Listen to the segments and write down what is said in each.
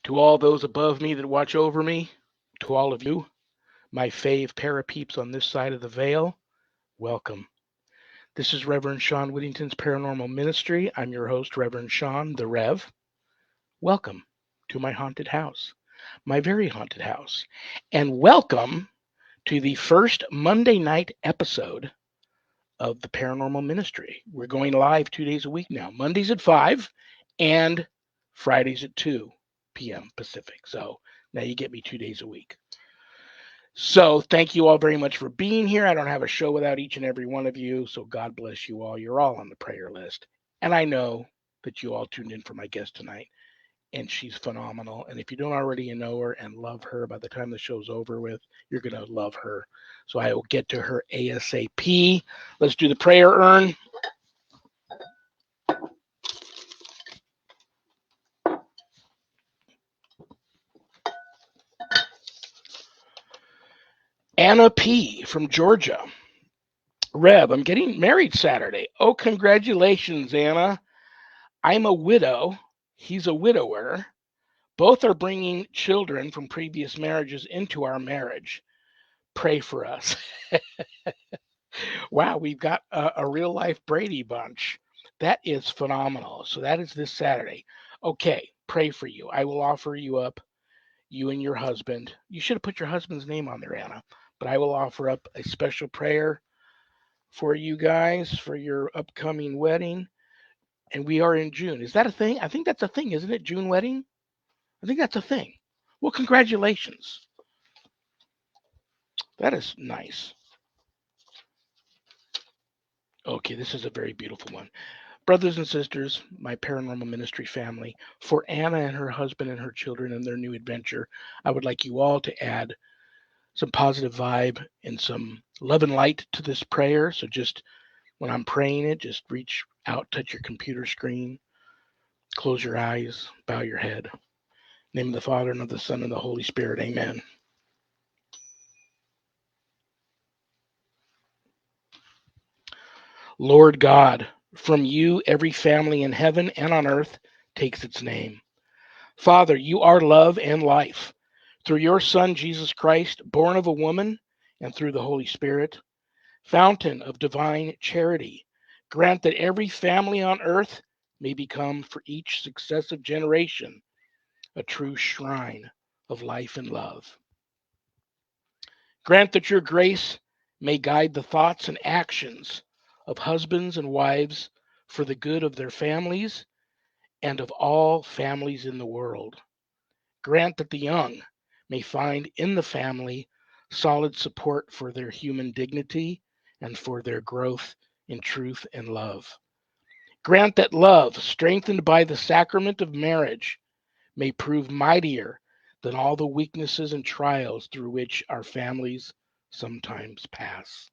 To all those above me that watch over me, to all of you, my fave parapeeps on this side of the veil, welcome. This is Reverend Sean Whittington's Paranormal Ministry. I'm your host, Reverend Sean, the Rev. Welcome to my haunted house, my very haunted house. And welcome to the first Monday night episode of the Paranormal Ministry. We're going live 2 days a week now, Mondays at 5 and Fridays at 2 p.m. Pacific. So now you get me 2 days a week. So thank you all very much for being here. I don't have a show without each and every one of you. So God bless you all. You're all on the prayer list. And I know that you all tuned in for my guest tonight. And she's phenomenal. And if you don't already know her and love her, by the time the show's over with, you're going to love her. So I will get to her ASAP. Let's do the prayer urn. Anna P. from Georgia. Rev, I'm getting married Saturday. Oh, congratulations, Anna. I'm a widow. He's a widower. Both are bringing children from previous marriages into our marriage. Pray for us. Wow, we've got a real life Brady bunch. That is phenomenal. So that is this Saturday. Okay, pray for you. I will offer you up, you and your husband. You should have put your husband's name on there, Anna. But I will offer up a special prayer for you guys for your upcoming wedding. And we are in June. Is that a thing? I think that's a thing, isn't it? June wedding? I think that's a thing. Well, congratulations. That is nice. Okay, this is a very beautiful one. Brothers and sisters, my paranormal ministry family, for Anna and her husband and her children and their new adventure, I would like you all to add some positive vibe and some love and light to this prayer. So just when I'm praying it, just reach out, touch your computer screen, close your eyes, bow your head. In the name of the Father and of the Son and the Holy Spirit, amen. Lord God, from you every family in heaven and on earth takes its name. Father, you are love and life. Through your Son, Jesus Christ, born of a woman, and through the Holy Spirit, fountain of divine charity, grant that every family on earth may become for each successive generation a true shrine of life and love. Grant that your grace may guide the thoughts and actions of husbands and wives for the good of their families and of all families in the world. Grant that the young may find in the family solid support for their human dignity and for their growth in truth and love. Grant that love, strengthened by the sacrament of marriage, may prove mightier than all the weaknesses and trials through which our families sometimes pass.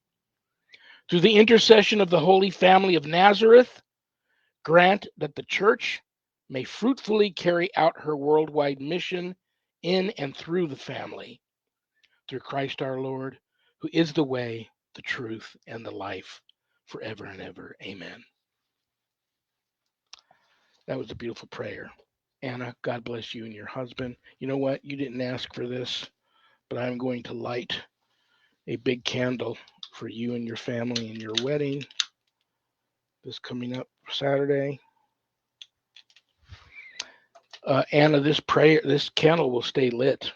Through the intercession of the Holy Family of Nazareth, grant that the Church may fruitfully carry out her worldwide mission in and through the family, through Christ our Lord, who is the way, the truth, and the life, forever and ever. Amen. That was a beautiful prayer. Anna, God bless you and your husband. You know what? You didn't ask for this, but I'm going to light a big candle for you and your family and your wedding this coming up Saturday. Anna, this candle will stay lit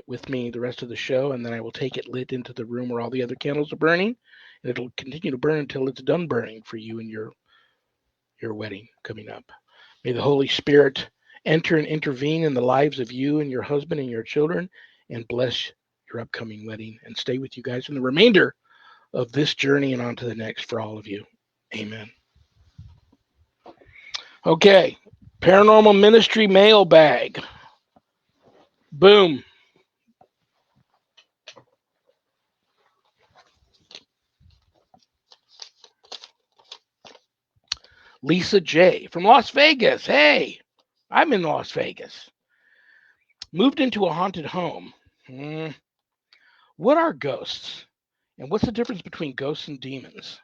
with me the rest of the show, and then I will take it lit into the room where all the other candles are burning, and it'll continue to burn until it's done burning for you and your wedding coming up. May the Holy Spirit enter and intervene in the lives of you and your husband and your children, and bless your upcoming wedding, and stay with you guys in the remainder of this journey and on to the next for all of you. Amen. Okay, Paranormal Ministry mailbag. Boom. Lisa J. from Las Vegas. Hey, I'm in Las Vegas. Moved into a haunted home. What are ghosts? And what's the difference between ghosts and demons?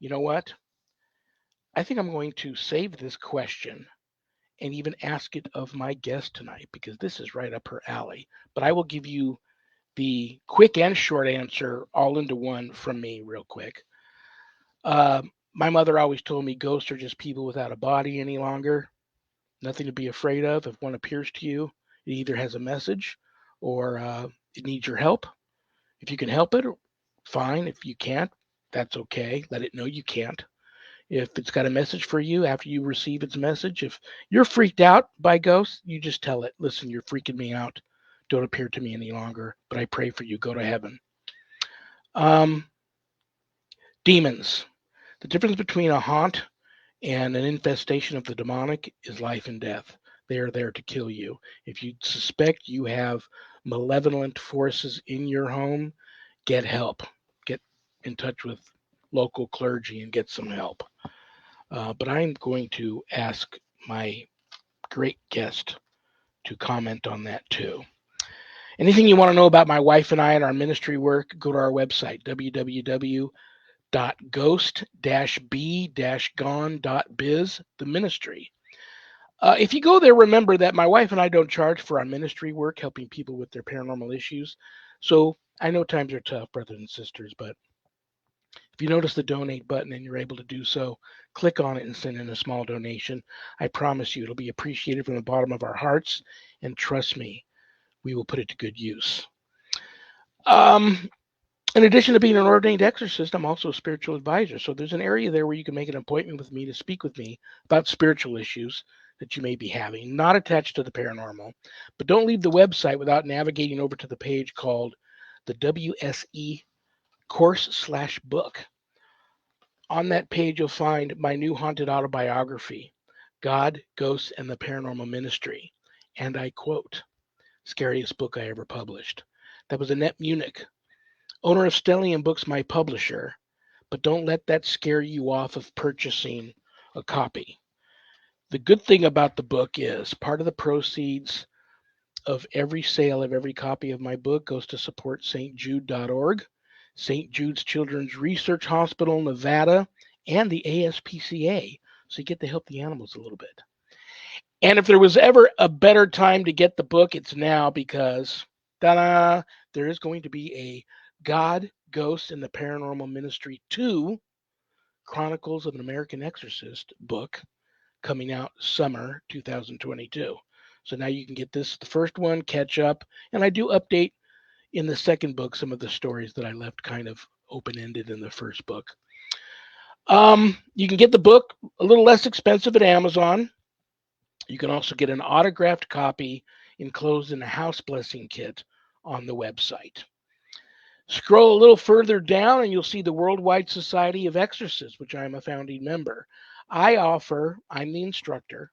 You know what? I think I'm going to save this question and even ask it of my guest tonight because this is right up her alley. But I will give you the quick and short answer all into one from me, real quick. My mother always told me ghosts are just people without a body any longer. Nothing to be afraid of. If one appears to you, it either has a message or it needs your help. If you can help it, fine. If you can't, that's okay. Let it know you can't. If it's got a message for you after you receive its message, if you're freaked out by ghosts, you just tell it, listen, you're freaking me out. Don't appear to me any longer, but I pray for you. Go to heaven. Um, Demons. The difference between a haunt and an infestation of the demonic is life and death. They are there to kill you. If you suspect you have malevolent forces in your home, get help. Get in touch with local clergy and get some help. But I'm going to ask my great guest to comment on that too. Anything you want to know about my wife and I and our ministry work, go to our website, www.ghost-b-gone.biz, the ministry. If you go there, remember that my wife and I don't charge for our ministry work, helping people with their paranormal issues. So I know times are tough, brothers and sisters, but if you notice the donate button and you're able to do so, click on it and send in a small donation. I promise you it'll be appreciated from the bottom of our hearts. And trust me, we will put it to good use. Um, in addition to being an ordained exorcist, I'm also a spiritual advisor. So there's an area there where you can make an appointment with me to speak with me about spiritual issues that you may be having, not attached to the paranormal. But don't leave the website without navigating over to the page called the WSE course/book. On that page, you'll find my new haunted autobiography, God, Ghosts, and the Paranormal Ministry. And I quote, scariest book I ever published. That was Annette Munich, owner of Stellium Books, my publisher. But don't let that scare you off of purchasing a copy. The good thing about the book is part of the proceeds of every sale of every copy of my book goes to support stjude.org, St. Jude's Children's Research Hospital, Nevada, and the ASPCA. So you get to help the animals a little bit. And if there was ever a better time to get the book, it's now because ta-da, there is going to be a God, Ghosts, and the Paranormal Ministry 2 Chronicles of an American Exorcist book coming out summer 2022. So now you can get this, the first one, catch up, and I do update in the second book some of the stories that I left kind of open-ended in the first book. You can get the book a little less expensive at Amazon. You can also get an autographed copy enclosed in a house blessing kit on the website. Scroll a little further down and you'll see the Worldwide Society of Exorcists, which I'm a founding member. I'm the instructor.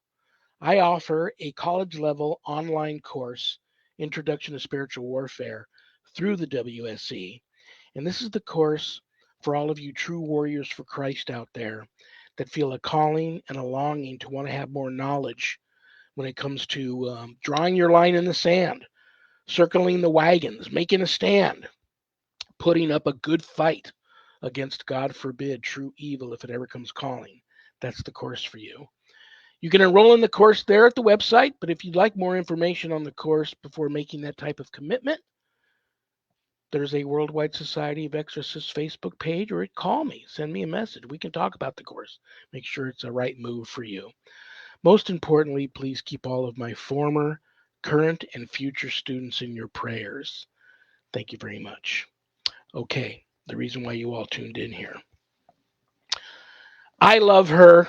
I offer a college level online course, Introduction to Spiritual Warfare, through the WSC. And this is the course for all of you true warriors for Christ out there that feel a calling and a longing to want to have more knowledge when it comes to drawing your line in the sand, circling the wagons, making a stand, putting up a good fight against, God forbid, true evil if it ever comes calling. That's the course for you. You can enroll in the course there at the website, but if you'd like more information on the course before making that type of commitment, there's a Worldwide Society of Exorcists Facebook page, or call me, send me a message. We can talk about the course. Make sure it's a right move for you. Most importantly, please keep all of my former, current, and future students in your prayers. Thank you very much. Okay, the reason why you all tuned in here. I love her.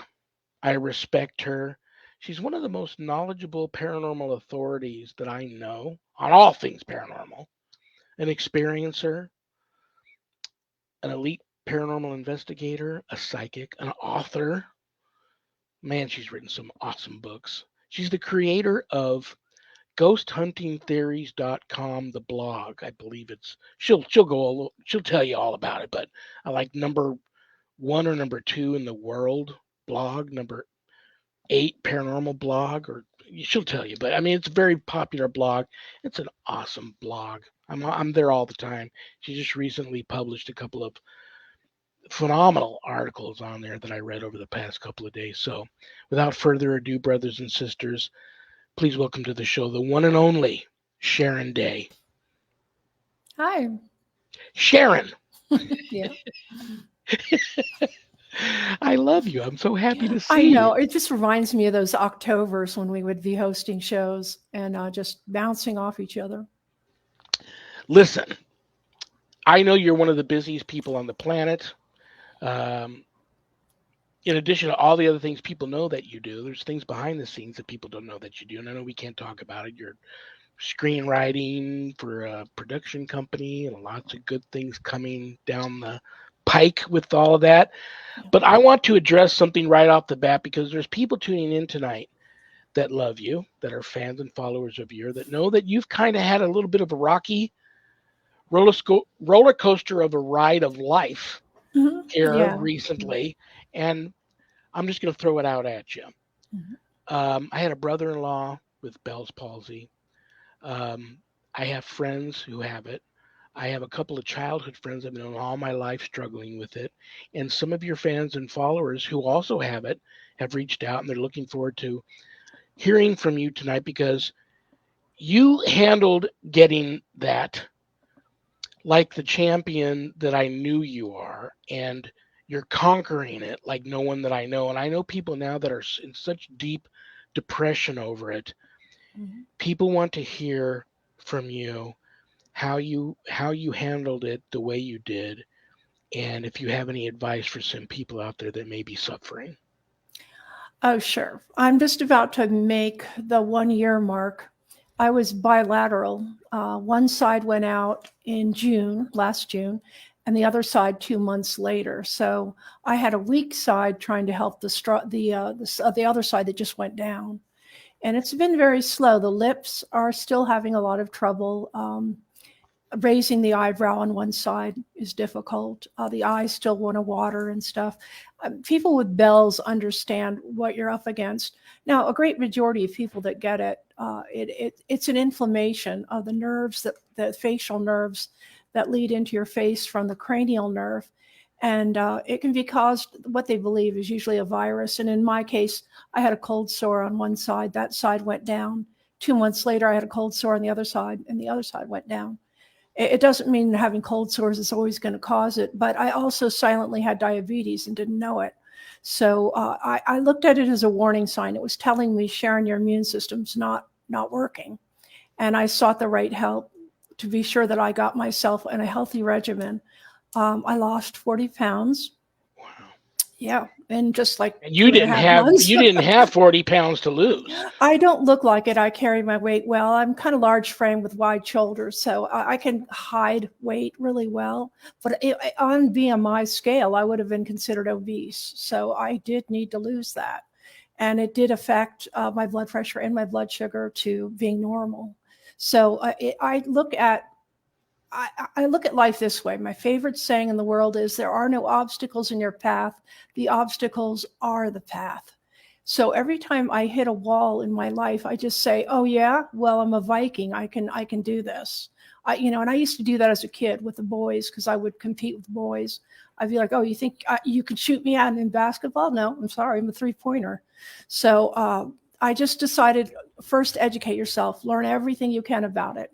I respect her. She's one of the most knowledgeable paranormal authorities that I know on all things paranormal. An experiencer, an elite paranormal investigator, a psychic, an author. Man, she's written some awesome books. She's the creator of ghosthuntingtheories.com, the blog. I believe she'll tell you all about it, but I like number 1 or number 2 in the world blog, number 8 paranormal blog, or she'll tell you. But I mean, it's a very popular blog. It's an awesome blog. I'm there all the time. She just recently published a couple of phenomenal articles on there that I read over the past couple of days. So, without further ado, brothers and sisters, please welcome to the show the one and only Sharon Day. Hi. Sharon. Yeah. I love you. I'm so happy to see I know. you. It just reminds me of those Octobers when we would be hosting shows and just bouncing off each other. Listen, I know you're one of the busiest people on the planet. Um, in addition to all the other things people know that you do, there's things behind the scenes that people don't know that you do. And I know we can't talk about it. You're screenwriting for a production company and lots of good things coming down the pike with all of that. But I want to address something right off the bat because there's people tuning in tonight that love you, that are fans and followers of yours, that know that you've kind of had a little bit of a rocky roller coaster of a ride of life here Yeah. recently. And I'm just going to throw it out at you. Mhm. I had a brother-in-law with Bell's palsy. Um, I have friends who have it. I have a couple of childhood friends I've known all my life struggling with it. And some of your fans and followers who also have it have reached out and they're looking forward to hearing from you tonight because you handled getting that like the champion that I knew you are. And you're conquering it like no one that I know. And I know people now that are in such deep depression over it. Mhm. People want to hear from you how you handled it the way you did, and if you have any advice for some people out there that may be suffering. Oh, sure. I'm just about to make the 1 year mark. I was bilateral. One side went out in June, last June, and the other side 2 months later. So I had a weak side trying to help the other side that just went down. And it's been very slow. The lips are still having a lot of trouble. Raising the eyebrow on one side is difficult. The eyes still want to water and stuff. People with bells understand what you're up against. Now, a great majority of people that get it's an inflammation of the nerves, the facial nerves that lead into your face from the cranial nerve. And it can be caused, what they believe is usually a virus. And in my case, I had a cold sore on one side. That side went down. 2 months later, I had a cold sore on the other side, and the other side went down. It doesn't mean having cold sores is always going to cause it, but I also silently had diabetes and didn't know it. So I looked at it as a warning sign. It was telling me, Sharon, your immune system's not working. And I sought the right help to be sure that I got myself in a healthy regimen. I lost 40 pounds. Wow. Yeah, in just like And two you and a didn't half have months. you didn't have 40 pounds to lose. I don't look like it. I carry my weight well. I'm kind of large frame with wide shoulders, so I can hide weight really well. But on BMI scale, I would have been considered obese. So I did need to lose that. And it did affect my blood pressure and my blood sugar to being normal. So I look at I look at life this way. My favorite saying in the world is there are no obstacles in your path. The obstacles are the path. So every time I hit a wall in my life, I just say, "Oh yeah, well I'm a Viking. I can do this." And I used to do that as a kid with the boys because I would compete with boys. I'd be like, "Oh, you think you could shoot me out in basketball? No, I'm sorry, I'm a 3-pointer." So I just decided first educate yourself, learn everything you can about it.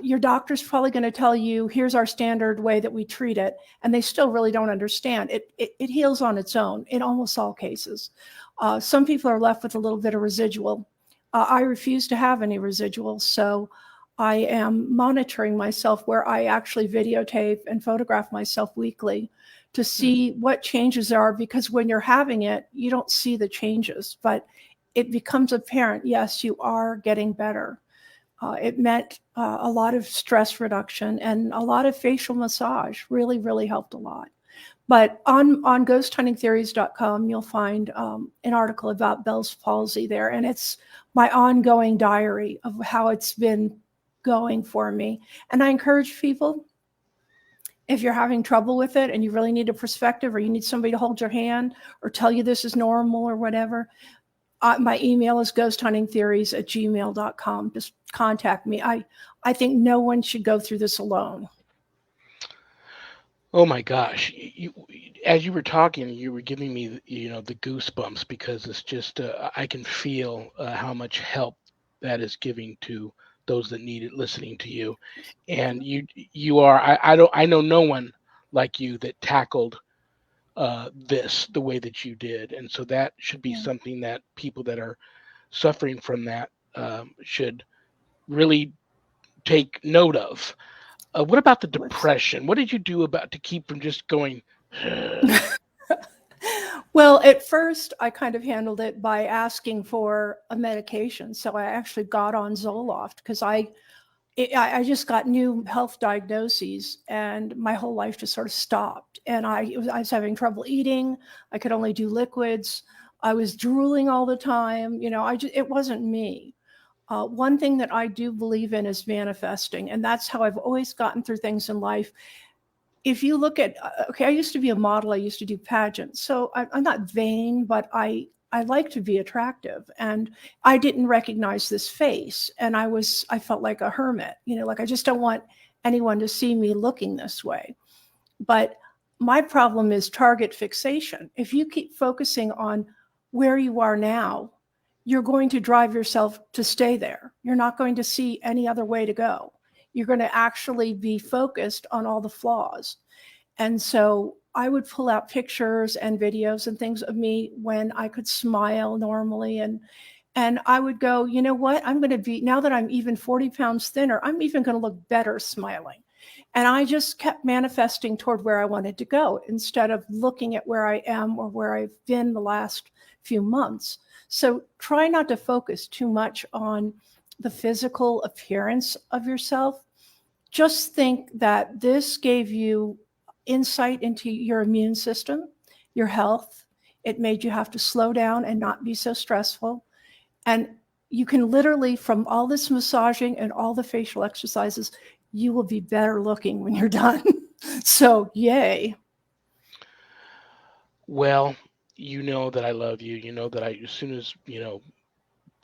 Your doctor's probably going to tell you, here's our standard way that we treat it. And they still really don't understand. It heals on its own in almost all cases. Some people are left with a little bit of residual. I refuse to have any residual. So I am monitoring myself where I actually videotape and photograph myself weekly to see what changes there are. Because when you're having it, you don't see the changes, but it becomes apparent, yes, you are getting better. It meant a lot of stress reduction and a lot of facial massage. Really, really helped a lot. But on ghosthuntingtheories.com, you'll find an article about Bell's palsy there. And it's my ongoing diary of how it's been going for me. And I encourage people, if you're having trouble with it and you really need a perspective or you need somebody to hold your hand or tell you this is normal or whatever, my email is ghosthuntingtheories@gmail.com. Just contact me. I think no one should go through this alone. Oh my gosh. As you were talking, you were giving me, the goosebumps because it's just, I can feel how much help that is giving to those that need it listening to you. And you are, I know no one like you that tackled this the way that you did. And so that should be Yeah. something that people that are suffering from that should really take note of. What about the What's depression? What did you do about to keep from just going? Well, at first, I kind of handled it by asking for a medication. So I actually got on Zoloft because I just got new health diagnoses, and my whole life just sort of stopped. And I was having trouble eating. I could only do liquids. I was drooling all the time. It wasn't me. One thing that I do believe in is manifesting, and that's how I've always gotten through things in life. If you look at, okay, I used to be a model. I used to do pageants, so I'm not vain, but I like to be attractive, and I didn't recognize this face, and I felt like a hermit, like I just don't want anyone to see me looking this way. But my problem is target fixation. If you keep focusing on where you are now, you're going to drive yourself to stay there. You're not going to see any other way to go. You're going to actually be focused on all the flaws. And so I would pull out pictures and videos and things of me when I could smile normally. And I would go, you know what? I'm going to be, now that I'm even 40 pounds thinner, I'm even going to look better smiling. And I just kept manifesting toward where I wanted to go instead of looking at where I am or where I've been the last few months. So try not to focus too much on the physical appearance of yourself. Just think that this gave you insight into your immune system, your health. It made you have to slow down and not be so stressful. And you can literally, from all this massaging and all the facial exercises, you will be better looking when you're done. So, yay. Well, you know that I love you. You know that as soon as,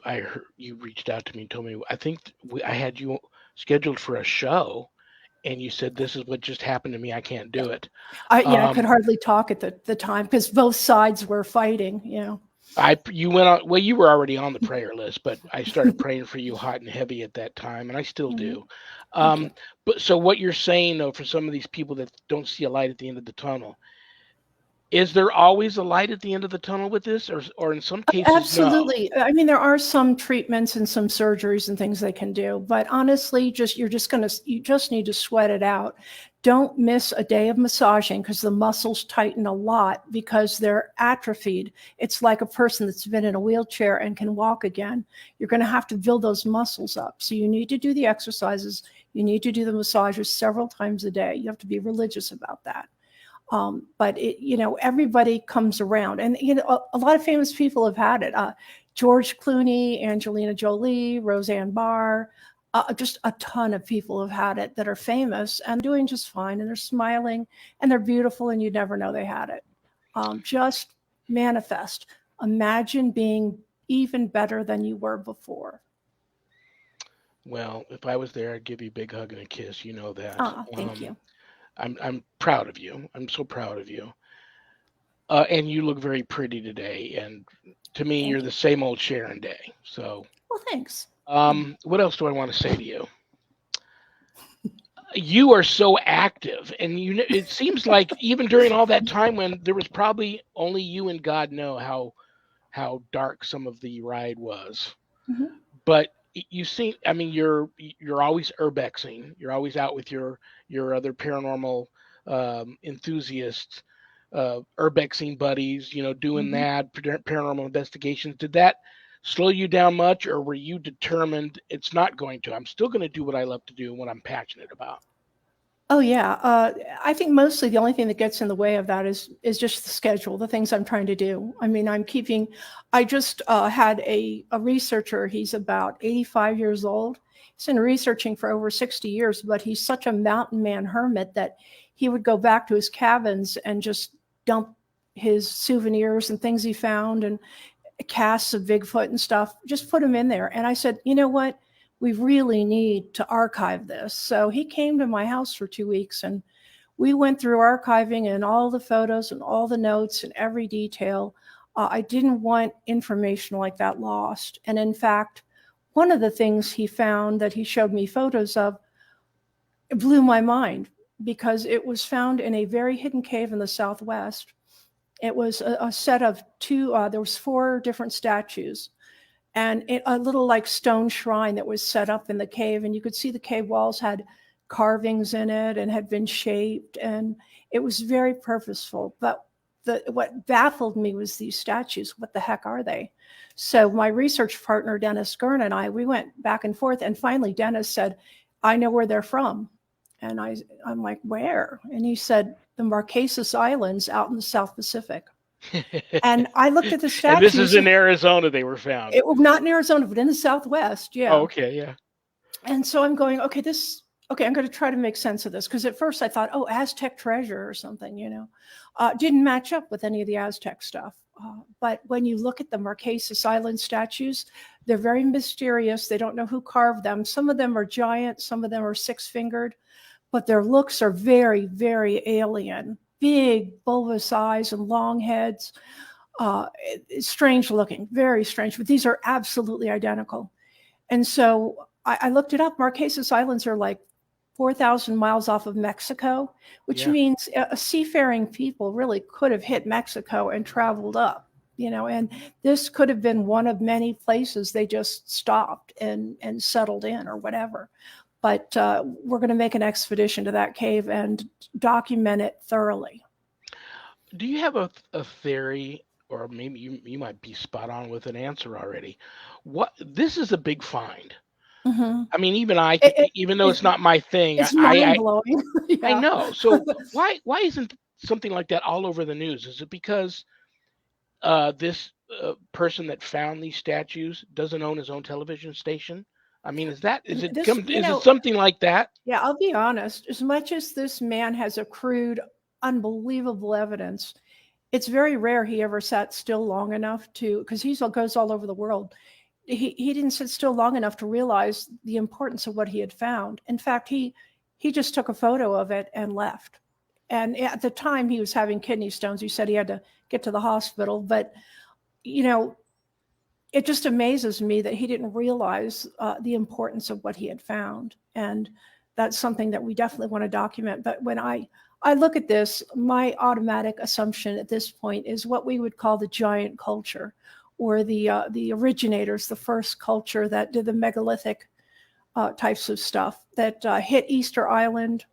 I heard you reached out to me and told me, I think I had you scheduled for a show, and you said, this is what just happened to me. I can't do it. I could Um, hardly talk at the time because both sides were fighting. you went on, well, you were already on the prayer list, but I started praying for you hot and heavy at that time, and I still Mhm. do. Thank you. But so what you're saying though, for some of these people that don't see a light at the end of the tunnel, is there always a light at the end of the tunnel with this, or in some cases, no? Absolutely. I mean, there are some treatments and some surgeries and things they can do, but honestly, you just need to sweat it out. Don't miss a day of massaging because the muscles tighten a lot because they're atrophied. It's like a person that's been in a wheelchair and can walk again. You're going to have to build those muscles up. So you need to do the exercises. You need to do the massages several times a day. You have to be religious about that. But everybody comes around, and a lot of famous people have had it. George Clooney, Angelina Jolie, Roseanne Barr, just a ton of people have had it that are famous and doing just fine, and they're smiling and they're beautiful, and you never know they had it. Just manifest. Imagine being even better than you were before. Well, if I was there, I'd give you a big hug and a kiss. You know that. Thank you. I'm proud of you. I'm so proud of you. And you look very pretty today. And to me, you're Thank the you. same old Sharon Day. So, Well, thanks. Yeah. what else do I want to say to you? You are so active, and it seems like even during all that time when there was probably only you and God know how dark some of the ride was. Mhm. But you seem, I mean, you're always urbexing. You're always out with your other paranormal enthusiasts, urbexing buddies. Doing Mhm. that paranormal investigations. Did that slow you down much, or were you determined it's not going to? I'm still going to do what I love to do and what I'm passionate about. Oh yeah, I think mostly the only thing that gets in the way of that is just the schedule, the things I'm trying to do. I mean, I'm keeping. I just had a researcher. He's about 85 years old. He's been researching for over 60 years, but he's such a mountain man hermit that he would go back to his cabins and just dump his souvenirs and things he found and casts of Bigfoot and stuff, just put them in there. And I said, you know what? We really need to archive this. So he came to my house for 2 weeks and We went through archiving and all the photos and all the notes and every detail. I didn't want information like that lost. And in fact, one of the things he found that he showed me photos of, it blew my mind because it was found in a very hidden cave in the Southwest. It was a set of two, there was 4 different statues and a little like stone shrine that was set up in the cave. And you could see the cave walls had carvings in it and had been shaped, and it was very purposeful. But what baffled me was these statues. What the heck are they? So my research partner, Dennis Gurn, and I, we went back and forth. And finally, Dennis said, I know where they're from. And I'm like, where? And he said, the Marquesas Islands out in the South Pacific. And I looked at the statues. And this is in Arizona they were found. Not in Arizona, but in the Southwest. Yeah. Oh, okay. Yeah. And so I'm going, okay, I'm going to try to make sense of this. Because at first I thought, oh, Aztec treasure or something, didn't match up with any of the Aztec stuff. But when you look at the Marquesas Island statues, they're very mysterious. They don't know who carved them. Some of them are giant. Some of them are 6-fingered. But their looks are very, very alien. Big bulbous eyes and long heads. Strange looking, very strange. But these are absolutely identical. And so I looked it up. Marquesas Islands are like 4,000 miles off of Mexico, which means a seafaring people really could have hit Mexico and traveled up, and this could have been one of many places they just stopped and settled in or whatever. But we're going to make an expedition to that cave and document it thoroughly. Do you have a theory, or maybe you might be spot on with an answer already? This is a big find. Mm-hmm. I mean, even even though it's not my thing, it's mind-blowing. I know. So why isn't something like that all over the news? Is it because this person that found these statues doesn't own his own television station? I mean, is it something like that? Yeah, I'll be honest. As much as this man has accrued unbelievable evidence, it's very rare he ever sat still long enough because he goes all over the world. He didn't sit still long enough to realize the importance of what he had found. In fact, he just took a photo of it and left. And at the time he was having kidney stones. He said he had to get to the hospital. But, it just amazes me that he didn't realize the importance of what he had found. And that's something that we definitely want to document. But when I look at this, my automatic assumption at this point is what we would call the giant culture, or the originators, the first culture that did the megalithic types of stuff, that hit Easter Island,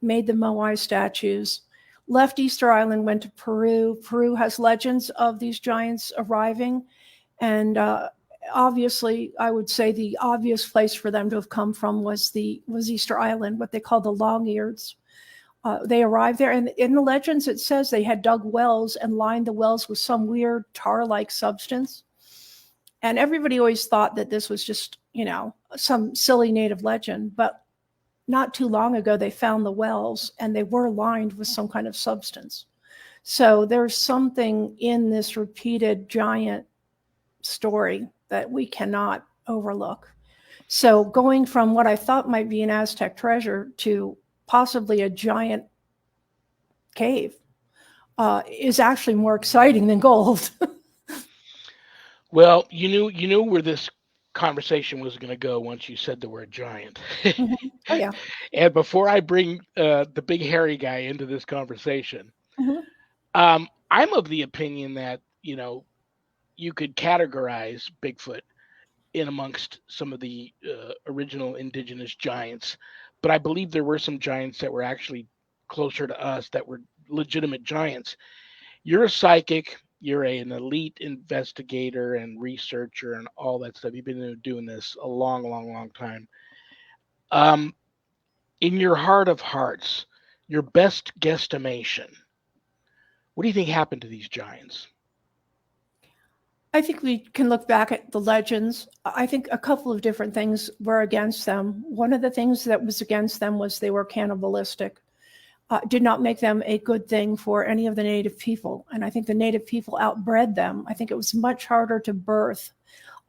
made the Moai statues, left Easter Island, went to Peru. Peru has legends of these giants arriving. And obviously, I would say the obvious place for them to have come from was Easter Island, what they call the long-eareds. They arrived there, and in the legends it says they had dug wells and lined the wells with some weird tar-like substance. And everybody always thought that this was just, some silly native legend. But not too long ago, they found the wells, and they were lined with some kind of substance. So there's something in this repeated giant story that we cannot overlook. So going from what I thought might be an Aztec treasure to possibly a giant cave is actually more exciting than gold. Well, you knew where this conversation was going to go once you said the word giant. Mm-hmm. Oh yeah. And before I bring the big hairy guy into this conversation, mm-hmm. I'm of the opinion that you could categorize Bigfoot in amongst some of the original indigenous giants, but I believe there were some giants that were actually closer to us that were legitimate giants. You're a psychic, you're an elite investigator and researcher and all that stuff. You've been doing this a long, long, long time. In your heart of hearts, your best guesstimation, what do you think happened to these giants? I think we can look back at the legends. I think a couple of different things were against them. One of the things that was against them was they were cannibalistic. Did not make them a good thing for any of the native people. And I think the native people outbred them. I think it was much harder to birth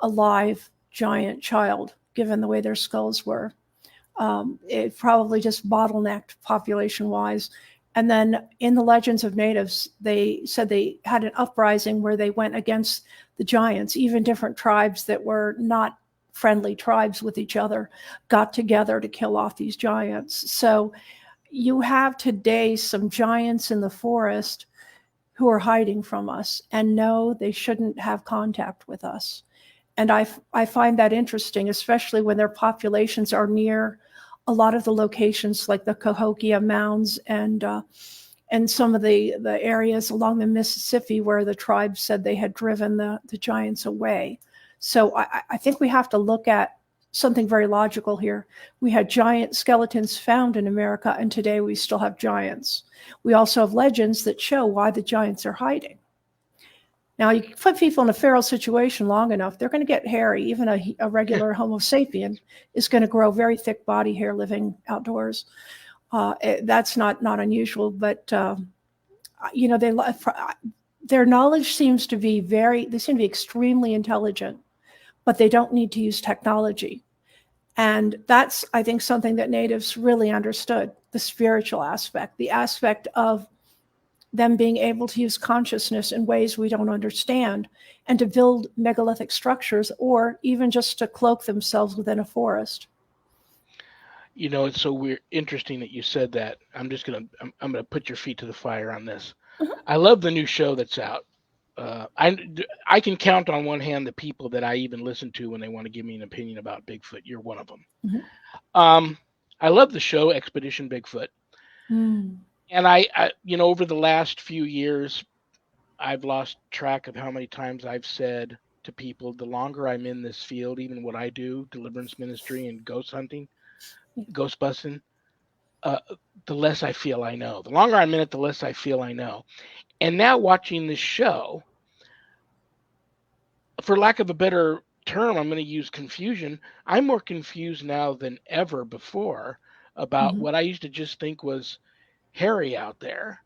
a live giant child, given the way their skulls were. It probably just bottlenecked population-wise. And then in the Legends of Natives, they said they had an uprising where they went against the giants. Even different tribes that were not friendly tribes with each other got together to kill off these giants. So you have today some giants in the forest who are hiding from us, and no, they shouldn't have contact with us. And I find that interesting, especially when their populations are near a lot of the locations like the Cahokia Mounds and some of the areas along the Mississippi where the tribes said they had driven the giants away. So I think we have to look at something very logical here. We had giant skeletons found in America, and today we still have giants. We also have legends that show why the giants are hiding. Now, you put people in a feral situation long enough, they're going to get hairy. Even a regular Homo sapien is going to grow very thick body hair living outdoors. That's not unusual, but their knowledge seems to be they seem to be extremely intelligent, but they don't need to use technology. And that's, I think, something that natives really understood, the spiritual aspect, the aspect of them being able to use consciousness in ways we don't understand, and to build megalithic structures, or even just to cloak themselves within a forest. It's so weird, interesting that you said that. I'm gonna put your feet to the fire on this. Mhm. I love the new show that's out. I can count on one hand the people that I even listen to when they want to give me an opinion about Bigfoot. You're one of them. Mhm. I love the show Expedition Bigfoot. And I, over the last few years, I've lost track of how many times I've said to people, the longer I'm in this field, even what I do, deliverance ministry and ghost hunting, ghost busting, the less I feel I know. The longer I'm in it, the less I feel I know. And now watching this show, for lack of a better term, I'm going to use confusion. I'm more confused now than ever before about what I used to just think was Harry out there.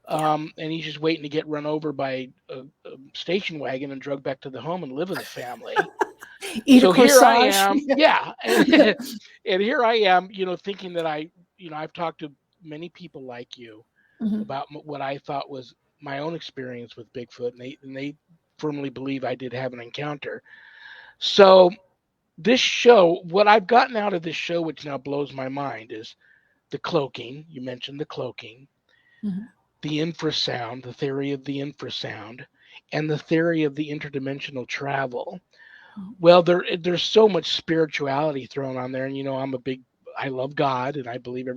And he's just waiting to get run over by a station wagon and drugged back to the home and live with the family. Eat So a here I corsage. am, yeah, and here I am, thinking that I've talked to many people like you about what I thought was my own experience with Bigfoot, and they firmly believe I did have an encounter. So this show, what I've gotten out of this show, which now blows my mind, is the cloaking. You mentioned the cloaking. The infrasound, the theory of the infrasound, and the theory of the interdimensional travel. Well, there's so much spirituality thrown on there, and I love God, and I believe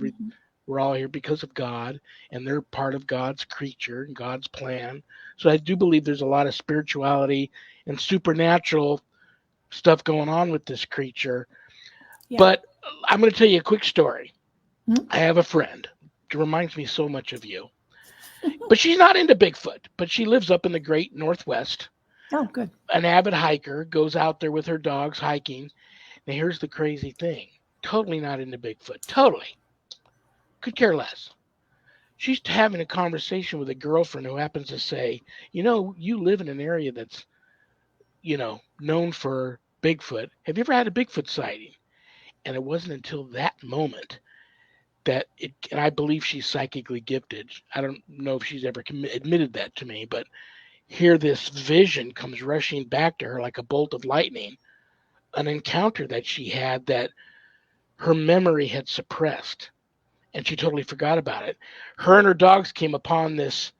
we're all here because of God, and they're part of God's creature and God's plan. So I do believe there's a lot of spirituality and supernatural stuff going on with this creature. Yeah. But I'm going to tell you a quick story. I have a friend who reminds me so much of you. But she's not into Bigfoot, but she lives up in the great Northwest. Oh, good. An avid hiker, goes out there with her dogs hiking. Now, here's the crazy thing. Totally not into Bigfoot. Totally. Could care less. She's having a conversation with a girlfriend who happens to say, you live in an area that's, known for Bigfoot. Have you ever had a Bigfoot sighting? And it wasn't until that moment and I believe she's psychically gifted. I don't know if she's ever admitted that to me, but here this vision comes rushing back to her like a bolt of lightning, an encounter that she had that her memory had suppressed, and she totally forgot about it. Her and her dogs came upon this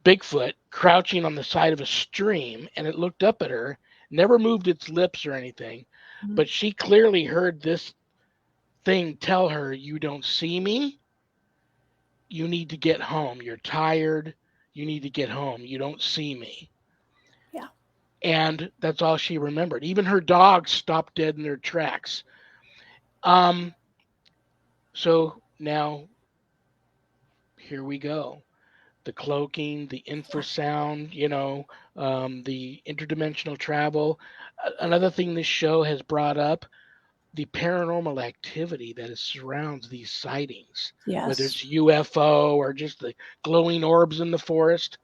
Bigfoot crouching on the side of a stream, and it looked up at her, never moved its lips or anything, but she clearly heard this thing tell her, "You don't see me? You need to get home. You're tired. You need to get home. You don't see me." Yeah. And that's all she remembered. Even her dogs stopped dead in their tracks. So now here we go. The cloaking, the infrasound, the interdimensional travel. Another thing this show has brought up, the paranormal activity that surrounds these sightings, whether it's UFO or just the glowing orbs in the forest.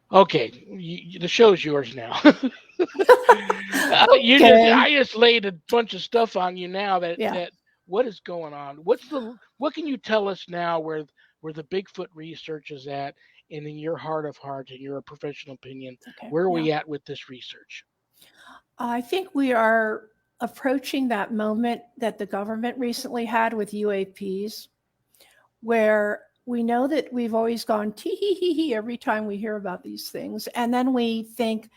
Okay, the show's yours now. Okay. I just laid a bunch of stuff on you now Yeah. that what is going on? What can you tell us now where the Bigfoot research is at, and in your heart of hearts, in your professional opinion, Okay. where are Yeah. we at with this research? I think we are approaching that moment that the government recently had with UAPs, where we know that we've always gone tee hee hee hee every time we hear about these things. And then we think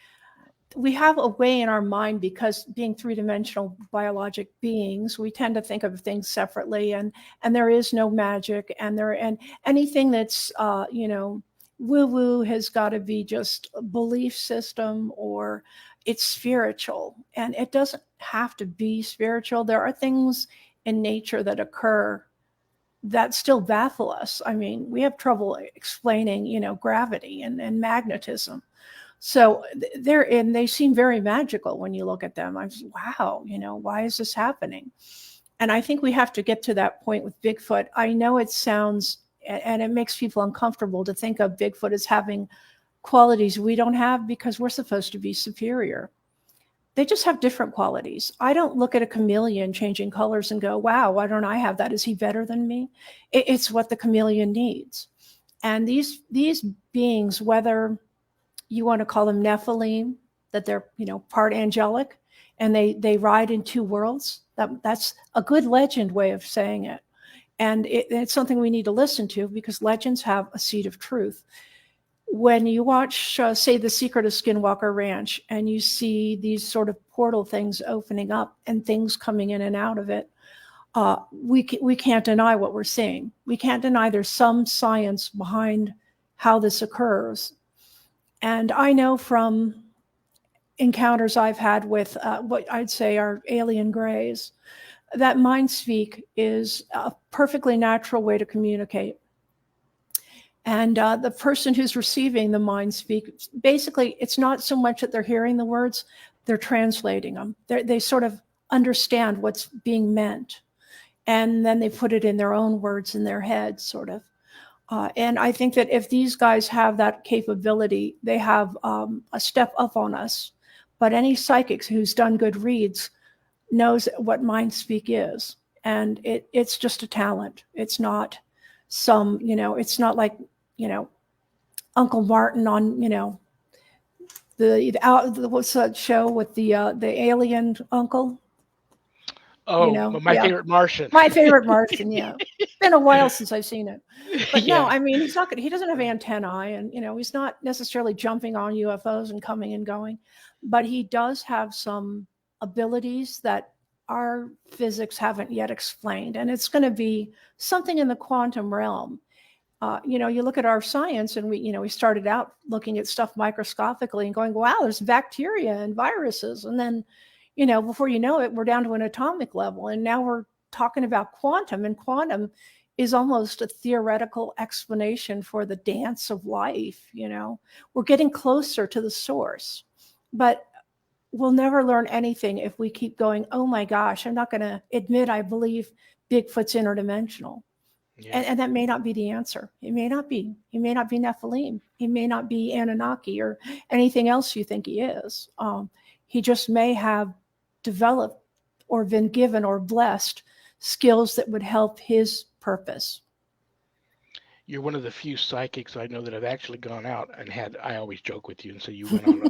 we have a way in our mind, because being three-dimensional biologic beings, we tend to think of things separately, and there is no magic, and anything that's woo-woo has got to be just a belief system, or it's spiritual. And it doesn't have to be spiritual. There are things in nature that occur that still baffle us. I mean, we have trouble explaining, gravity and magnetism. So they seem very magical when you look at them. I'm just, wow, why is this happening? And I think we have to get to that point with Bigfoot. I know it sounds, and it makes people uncomfortable to think of Bigfoot as having qualities we don't have, because we're supposed to be superior. They just have different qualities. I don't look at a chameleon changing colors and go, wow, why don't I have that? Is he better than me? It's what the chameleon needs. And these beings, whether you want to call them Nephilim, that they're part angelic, and they ride in two worlds. That's a good legend way of saying it, and it's something we need to listen to, because legends have a seed of truth. When you watch, say, The Secret of Skinwalker Ranch, and you see these sort of portal things opening up and things coming in and out of it, we can't deny what we're seeing. We can't deny there's some science behind how this occurs. And I know from encounters I've had with what I'd say are alien grays, that mind speak is a perfectly natural way to communicate. And the person who's receiving the mind speak, basically, it's not so much that they're hearing the words, they're translating them. They sort of understand what's being meant. And then they put it in their own words in their head, sort of. And I think that if these guys have that capability, they have a step up on us. But any psychic who's done good reads knows what mind speak is. And it's just a talent. It's not it's not like, Uncle Martin on, what's that show with the alien uncle? Oh, my Yeah. favorite Martian. My favorite Martian, yeah. It's been a while since I've seen it. But no, Yeah. I mean, he doesn't have antennae, and, he's not necessarily jumping on UFOs and coming and going, but he does have some abilities that our physics haven't yet explained. And it's going to be something in the quantum realm. You look at our science, and we started out looking at stuff microscopically and going, wow, there's bacteria and viruses. And then, before you know it, we're down to an atomic level. And now we're talking about quantum, and quantum is almost a theoretical explanation for the dance of life. We're getting closer to the source, but we'll never learn anything if we keep going, oh my gosh, I'm not going to admit I believe Bigfoot's interdimensional. Yeah. And that may not be the answer. It may not be. He may not be Nephilim. He may not be Anunnaki or anything else you think he is. He just may have developed or been given or blessed skills that would help his purpose. You're one of the few psychics I know that have actually gone out and had. I always joke with you and say you went on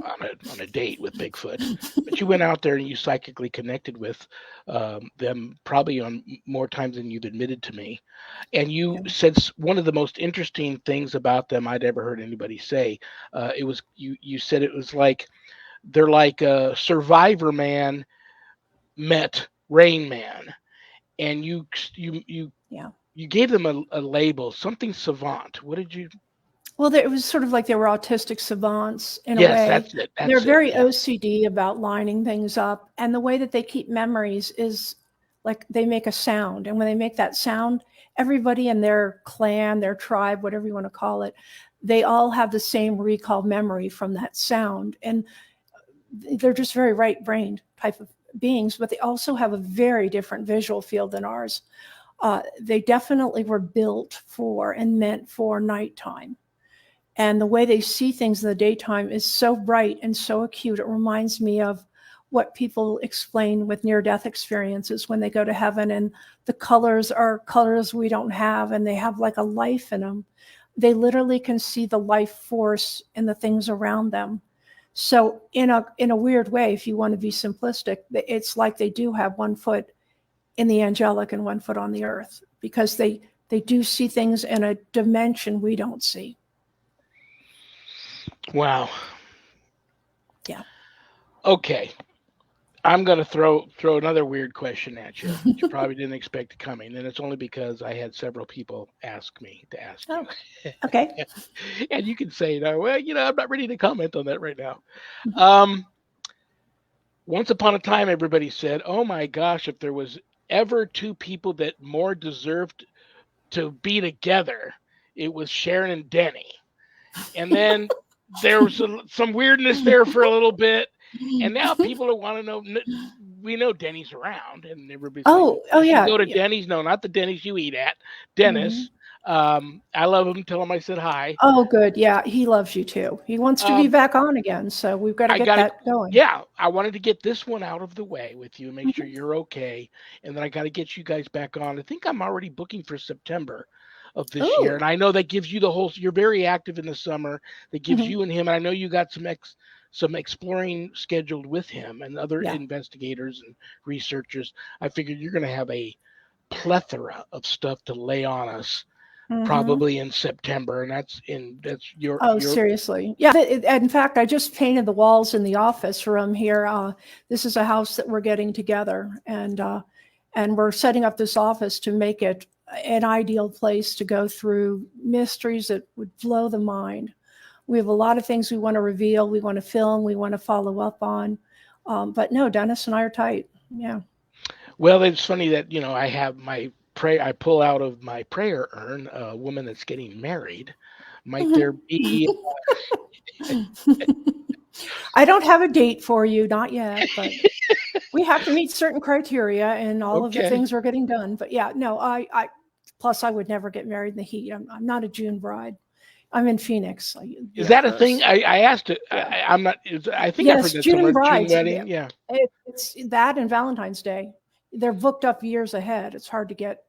a date with Bigfoot, but you went out there and you psychically connected with them probably on more times than you've admitted to me. And you said one of the most interesting things about them I'd ever heard anybody say. It was you said it was like they're like a Survivor Man met Rain Man, and Yeah. you gave them a label, something savant. What did you? Well, it was sort of like they were autistic savants in a Yes, way. that's it. They're That's it. very Yeah. OCD about lining things up. And the way that they keep memories is like they make a sound. And when they make that sound, everybody in their clan, their tribe, whatever you want to call it, they all have the same recall memory from that sound. And they're just very right-brained type of beings, but they also have a very different visual field than ours. They definitely were built for and meant for nighttime. And the way they see things in the daytime is so bright and so acute. It reminds me of what people explain with near-death experiences when they go to heaven, and the colors are colors we don't have, and they have like a life in them. They literally can see the life force in the things around them. So in a weird way, if you want to be simplistic, it's like they do have one foot in the angelic and one foot on the earth, because they do see things in a dimension we don't see. Wow. Yeah. Okay. I'm going to throw another weird question at you that you probably didn't expect coming, and it's only because I had several people ask me to ask Oh, you. okay. And you can say, no, well, I'm not ready to comment on that right now. Mhm. Once upon a time, everybody said, oh my gosh, if there was ever two people that more deserved to be together, it was Sharon and Denny. And then there was some weirdness there for a little bit. And now people want to know. We know Denny's around, and everybody's like, Oh "You should yeah. go to Yeah. Denny's." No, not the Denny's you eat at. Mhm. Dennis. I love him. Tell him I said hi. Oh, good. Yeah, he loves you too. He wants to be Um, back on again, so we've got to I get got to. that going. Yeah, I wanted to get this one out of the way with you and make sure Mhm. you're okay, and then I got to get you guys back on. I think I'm already booking for September of this year, Oh. and I know that gives you the whole. You're very active in the summer. That gives Mhm. you and him. And I know you got some exploring scheduled with him and other Yeah. investigators and researchers. I figured you're going to have a plethora of stuff to lay on us Mhm. probably in September, and that's Oh, your. seriously. Yeah. In fact, I just painted the walls in the office room here. This is a house that we're getting together, and we're setting up this office to make it an ideal place to go through mysteries that would blow the mind. We have a lot of things we want to reveal, we want to film, we want to follow up on. But no, Dennis and I are tight. Yeah. Well, it's funny that I have my pray. I pull out of my prayer urn a woman that's getting married. Might there be? I don't have a date for you, not yet, but we have to meet certain criteria, and all of the Okay. things are getting done. But yeah, no, plus I would never get married in the heat. I'm not a June bride. I'm in Phoenix. Is The that a thing? first. I asked it. Yeah. I'm not. I think I've heard Yes, that June somewhere. June brides. Yeah. wedding. Yeah. It's that and Valentine's Day. They're booked up years ahead. It's hard to get,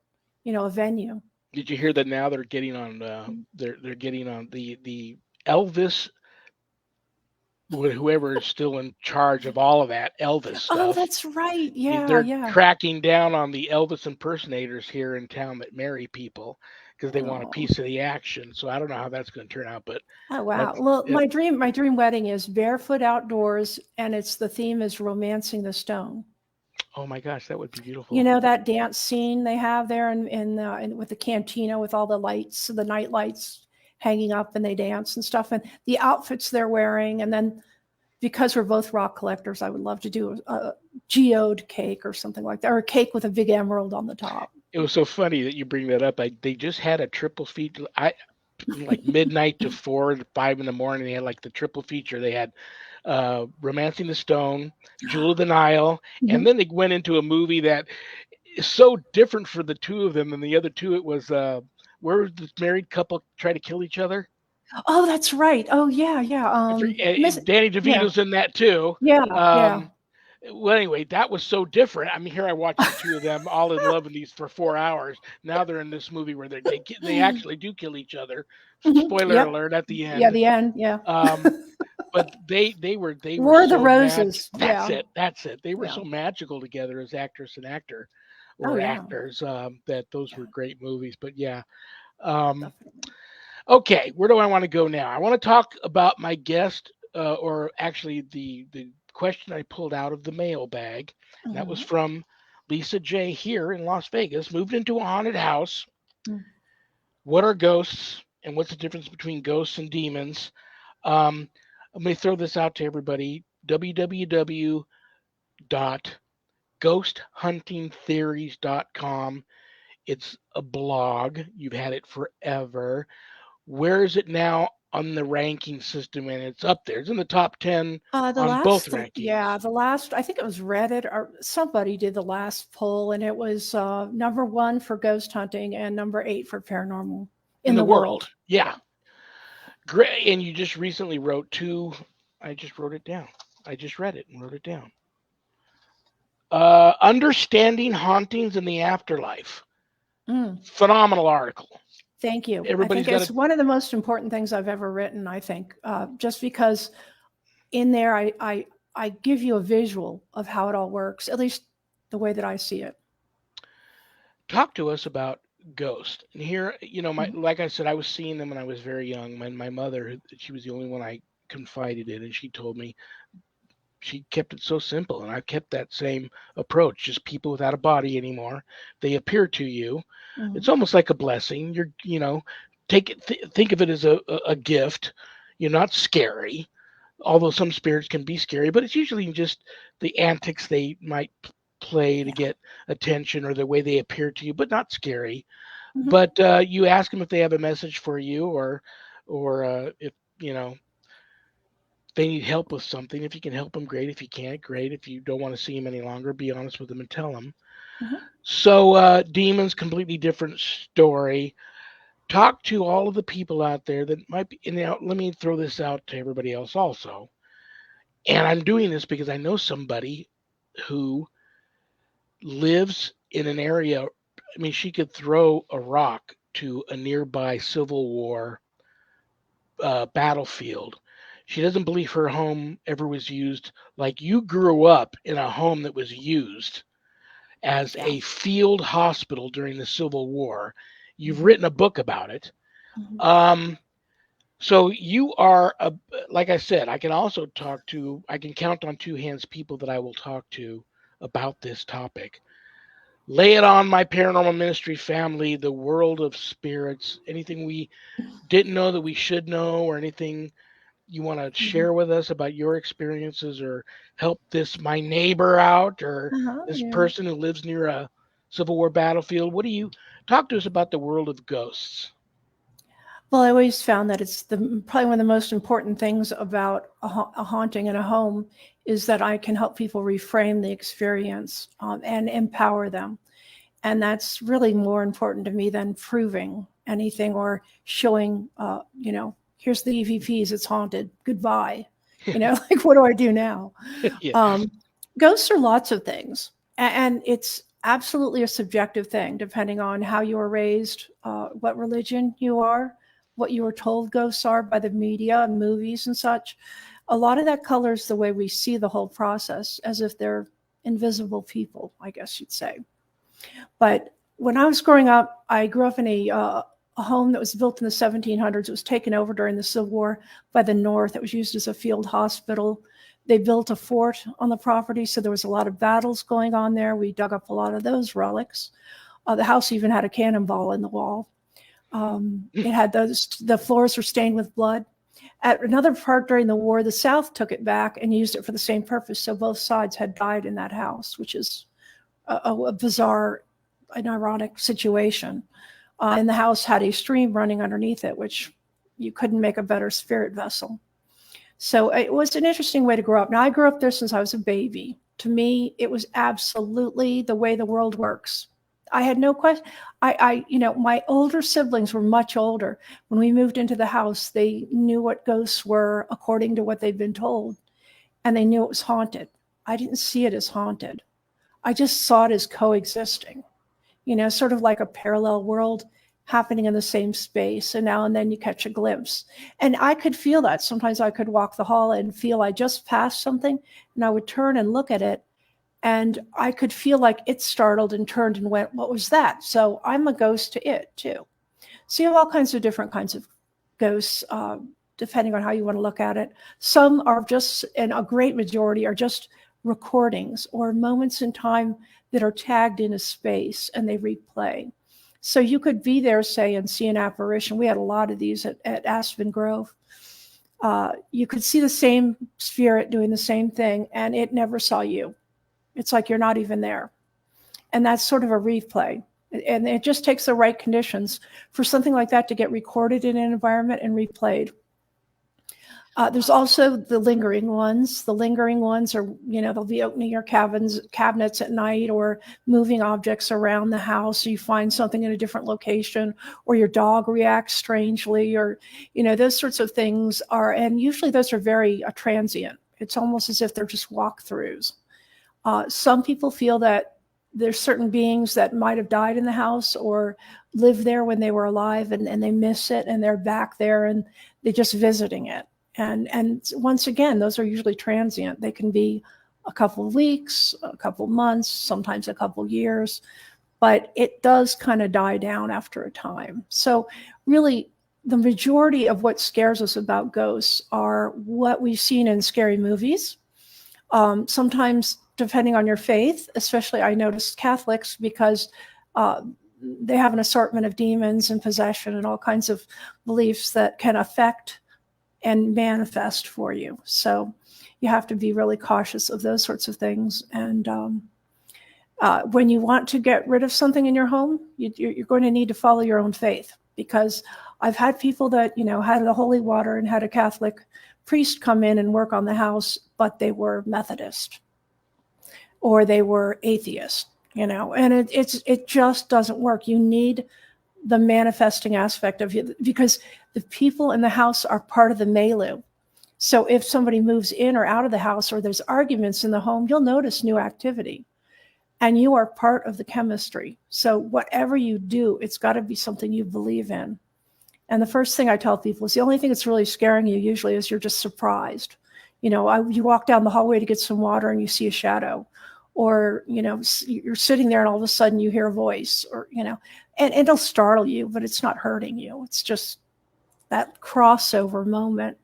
a venue. Did you hear that now they're getting on? They're getting on the Elvis. Whoever is still in charge of all of that Elvis Oh, stuff. that's right. Yeah, They're yeah. cracking down on the Elvis impersonators here in town that marry people because they want a Oh. piece of the action. So I don't know how that's going to turn out, but Oh wow. that's Well, it. my dream wedding is barefoot outdoors, and the theme is romancing the stone. Oh my gosh, that would be You beautiful. know that dance scene they have there with the cantina with all the lights, the night lights hanging up, and they dance and stuff, and the outfits they're wearing, and then because we're both rock collectors, I would love to do a geode cake or something like that, or a cake with a big emerald on the top. It was so funny that you bring that up. They just had a triple feature. Like midnight to 4 to 5 in the morning. They had like the triple feature. They had Romancing the Stone, Jewel of the Nile, and Mhm. then they went into a movie that is so different for the two of them than the other two. It was where the married couple try to kill each other. Oh, that's right. Oh yeah, yeah. Miss. Danny Yeah, DeVito's in that too. yeah, yeah. Um, well, anyway, that was so different. I mean, here I watched the two of them all in love in these for 4 hours. Now they're in this movie where they actually do kill each other. Mhm. Spoiler Yep. alert at the Yeah, end. the end. Yeah. Um, but they were War of the so Roses. That's Yeah, it. That's it. They were yeah. so magical together as actress and actor, Oh or yeah, actors. That those yeah. were great movies. But yeah. Um, Definitely. okay, where do I want to go now? I want to talk about my guest, or actually the question I pulled out of the mailbag. And that was Mhm. from Lisa J here in Las Vegas. Moved into a haunted house. Mm. What are ghosts, and what's the difference between ghosts and demons? Um, Let me throw this out to everybody. www.ghosthuntingtheories.com. It's a blog. You've had it forever. Where is it now on the ranking system? And it's up there. It's in the top 10 on both rankings. The last, I think it was Reddit or somebody did the last poll, and it was number one for ghost hunting and number 8 for paranormal In in the the world. world. Yeah. Yeah. Great. And you just recently wrote two. I just wrote it down. I just read it and wrote it down. Understanding Hauntings in the Afterlife. Mm, Phenomenal article. thank you. I Everybody's think got it's to. one of the most important things I've ever written, I think, just because in there I give you a visual of how it all works, at least the way that I see it. Talk to us about ghosts. And here, my Mhm, like I said, I was seeing them when I was very young. My mother, she was the only one I confided in, and she told me she kept it so simple, and I've kept that same approach. Just people without a body anymore. They appear to you. It's mhm. almost like a blessing. Take it, think of it as a gift. You're not scary, although some spirits can be scary, but it's usually just the antics they might play to Yeah. get attention or the way they appear to you, but not scary. Mhm, But you ask them if they have a message for you, or if you know they need help with something. If you can help them, great. If you can't, great. If you don't want to see them any longer, be honest with them and tell them. mhm. So demons, completely different story. Talk to all of the people out there that might be. And now, let me throw this out to everybody else also. And I'm doing this because I know somebody who lives in an area. I mean, she could throw a rock to a nearby Civil War battlefield. She doesn't believe her home ever was used. Like, you grew up in a home that was used as Yeah. a field hospital during the Civil War. You've Mhm, written a book about it. mhm. Um, so you are like I said, I can count on two hands people that I will talk to about this topic. Lay it on my paranormal ministry family, the world of spirits, anything we didn't know that we should know, or anything you want to Mhm. share with us about your experiences, or help this my neighbor out, or Uh-huh, this yeah. person who lives near a Civil War battlefield. What do you talk to us about the world of ghosts? Well, I always found that it's probably one of the most important things about a haunting in a home is that I can help people reframe the experience, and empower them. And that's really more important to me than proving anything or showing, here's the EVPs, it's haunted, goodbye. Like, what do I do now? Yeah. Um, Ghosts are lots of things, and it's absolutely a subjective thing depending on how you were raised, what religion you are, what you were told ghosts are by the media and movies and such. A lot of that colors the way we see the whole process, as if they're invisible people, I guess you'd say. But when I was growing up, I grew up in a home that was built in the 1700s. It was taken over during the Civil War by the North. It was used as a field hospital. They built a fort on the property, so there was a lot of battles going on there. We dug up a lot of those relics. The house even had a cannonball in the wall. It had the floors were stained with blood. At another part during the war, the South took it back and used it for the same purpose. So both sides had died in that house, which is a bizarre and ironic situation. And the house had a stream running underneath it, which you couldn't make a better spirit vessel. So it was an interesting way to grow up. Now, I grew up there since I was a baby. To me, it was absolutely the way the world works. I had no question. My older siblings were much older. When we moved into the house, they knew what ghosts were according to what they'd been told, and they knew it was haunted. I didn't see it as haunted. I just saw it as coexisting, sort of like a parallel world happening in the same space. And now and then you catch a glimpse. And I could feel that. Sometimes I could walk the hall and feel I just passed something, and I would turn and look at it. And I could feel like it startled and turned and went, "What was that?" So I'm a ghost to it too. So you have all kinds of different kinds of ghosts, depending on how you want to look at it. Some are just, and a great majority are just recordings or moments in time that are tagged in a space and they replay. So you could be there, say, and see an apparition. We had a lot of these at Aspen Grove. You could see the same spirit doing the same thing, and it never saw you. It's like you're not even there. And that's sort of a replay. And it just takes the right conditions for something like that to get recorded in an environment and replayed. There's also the lingering ones. The lingering ones are, they'll be opening your cabinets at night, or moving objects around the house. You find something in a different location, or your dog reacts strangely, or, those sorts of things are, and usually those are very transient. It's almost as if they're just walkthroughs. Some people feel that there's certain beings that might have died in the house or lived there when they were alive, and they miss it, and they're back there and they're just visiting it. And once again, those are usually transient. They can be a couple of weeks, a couple of months, sometimes a couple of years, but it does kind of die down after a time. So really, the majority of what scares us about ghosts are what we've seen in scary movies. Sometimes, depending on your faith, especially I noticed Catholics, because they have an assortment of demons and possession and all kinds of beliefs that can affect and manifest for you. So you have to be really cautious of those sorts of things. And when you want to get rid of something in your home, you're going to need to follow your own faith, because I've had people that, had the holy water and had a Catholic priest come in and work on the house, but they were Methodist or they were atheist, and it just doesn't work. You need the manifesting aspect of you, because the people in the house are part of the milieu. So if somebody moves in or out of the house, or there's arguments in the home, you'll notice new activity, and you are part of the chemistry. So whatever you do, it's got to be something you believe in. And the first thing I tell people is the only thing that's really scaring you usually is you're just surprised. You walk down the hallway to get some water and you see a shadow, or, you're sitting there and all of a sudden you hear a voice, or, and it'll startle you, but it's not hurting you. It's just that crossover moment.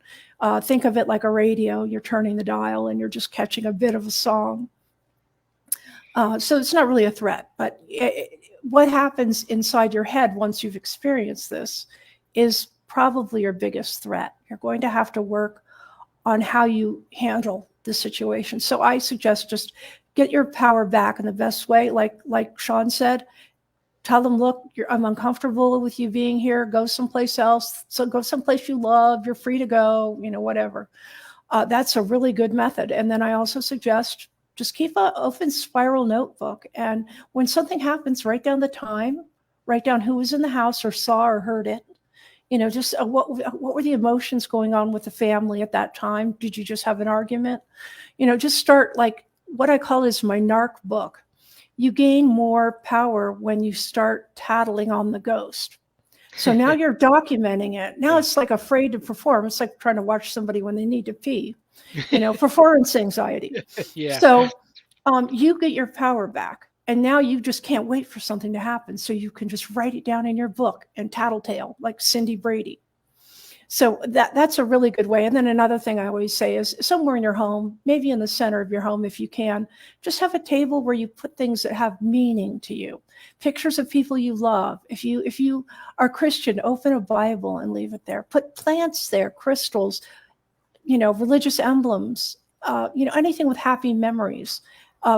Think of it like a radio. You're turning the dial and you're just catching a bit of a song. So it's not really a threat, but what happens inside your head once you've experienced this is probably your biggest threat. You're going to have to work on how you handle the situation. So I suggest just get your power back in the best way. Like Sean said, tell them, look, I'm uncomfortable with you being here. Go someplace else. So go someplace you love. You're free to go, whatever. That's a really good method. And then I also suggest just keep an open spiral notebook. And when something happens, write down the time, write down who was in the house or saw or heard it. Just what were the emotions going on with the family at that time? Did you just have an argument? Just start, like what I call is my narc book. You gain more power when you start tattling on the ghost. So now you're documenting it. Now it's like afraid to perform. It's like trying to watch somebody when they need to pee, performance anxiety. Yeah. So you get your power back. And now you just can't wait for something to happen. So you can just write it down in your book and tattletale like Cindy Brady. So that's a really good way. And then another thing I always say is somewhere in your home, maybe in the center of your home, if you can, just have a table where you put things that have meaning to you. Pictures of people you love. If you are Christian, open a Bible and leave it there. Put plants there, crystals, religious emblems, anything with happy memories.